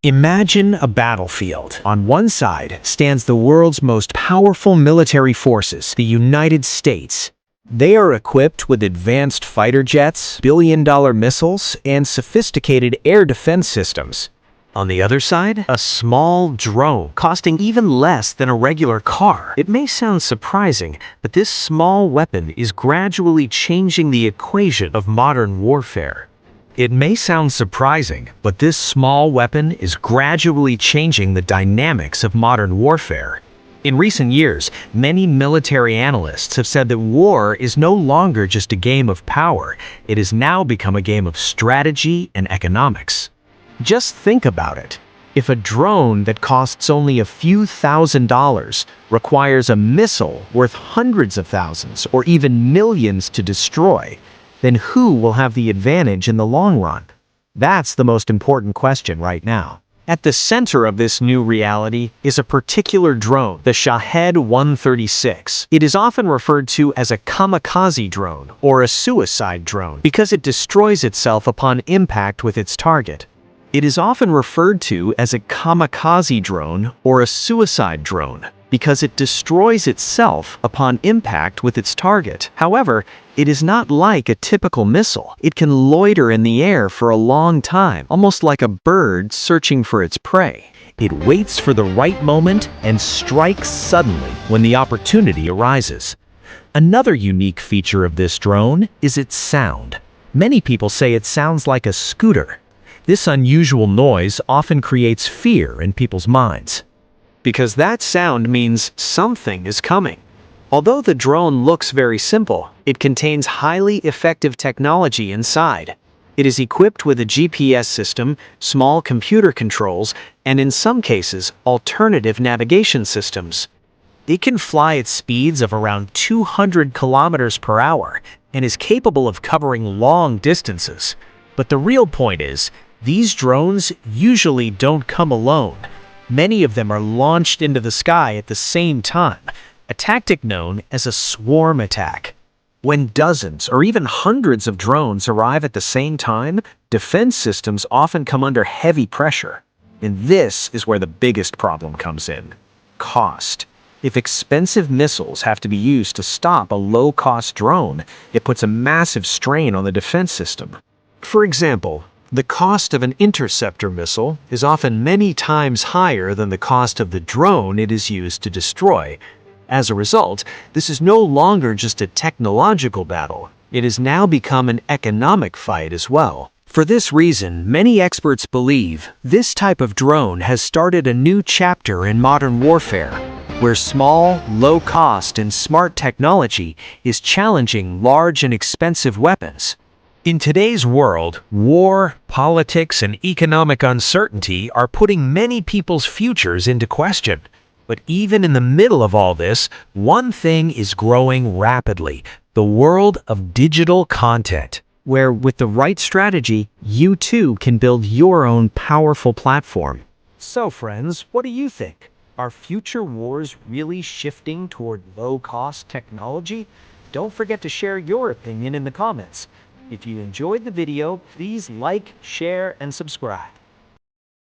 Imagine a battlefield. On one side stands the world's most powerful military forces, the United States. They are equipped with advanced fighter jets, billion-dollar missiles, and sophisticated air defense systems. On the other side, a small drone, costing even less than a regular car. It may sound surprising, but this small weapon is gradually changing the equation of modern warfare. It may sound surprising, but this small weapon is gradually changing the dynamics of modern warfare. In recent years, many military analysts have said that war is no longer just a game of power. It has now become a game of strategy and economics. Just think about it. If a drone that costs only a few $1,000s requires a missile worth hundreds of thousands or even millions to destroy, then who will have the advantage in the long run? That's the most important question right now. At the center of this new reality is a particular drone, the Shahed 136. It is often referred to as a kamikaze drone or a suicide drone because it destroys itself upon impact with its target. It is often referred to as a kamikaze drone or a suicide drone because it destroys itself upon impact with its target. However, it is not like a typical missile. It can loiter in the air for a long time, almost like a bird searching for its prey. It waits for the right moment and strikes suddenly when the opportunity arises. Another unique feature of this drone is its sound. Many people say it sounds like a scooter. This unusual noise often creates fear in people's minds, because that sound means something is coming. Although the drone looks very simple, it contains highly effective technology inside. It is equipped with a GPS system, small computer controls, and in some cases, alternative navigation systems. It can fly at speeds of around 200 kilometers per hour and is capable of covering long distances. But the real point is, these drones usually don't come alone. Many of them are launched into the sky at the same time, a tactic known as a swarm attack. When dozens or even hundreds of drones arrive at the same time, defense systems often come under heavy pressure. And this is where the biggest problem comes in: cost. If expensive missiles have to be used to stop a low-cost drone, it puts a massive strain on the defense system. For example, the cost of an interceptor missile is often many times higher than the cost of the drone it is used to destroy. As a result, this is no longer just a technological battle. It has now become an economic fight as well. For this reason, many experts believe this type of drone has started a new chapter in modern warfare, where small, low-cost, and smart technology is challenging large and expensive weapons. In today's world, war, politics, and economic uncertainty are putting many people's futures into question. But even in the middle of all this, one thing is growing rapidly: the world of digital content, where with the right strategy, you too can build your own powerful platform. So friends, what do you think? Are future wars really shifting toward low-cost technology? Don't forget to share your opinion in the comments. If you enjoyed the video, please like, share, and subscribe.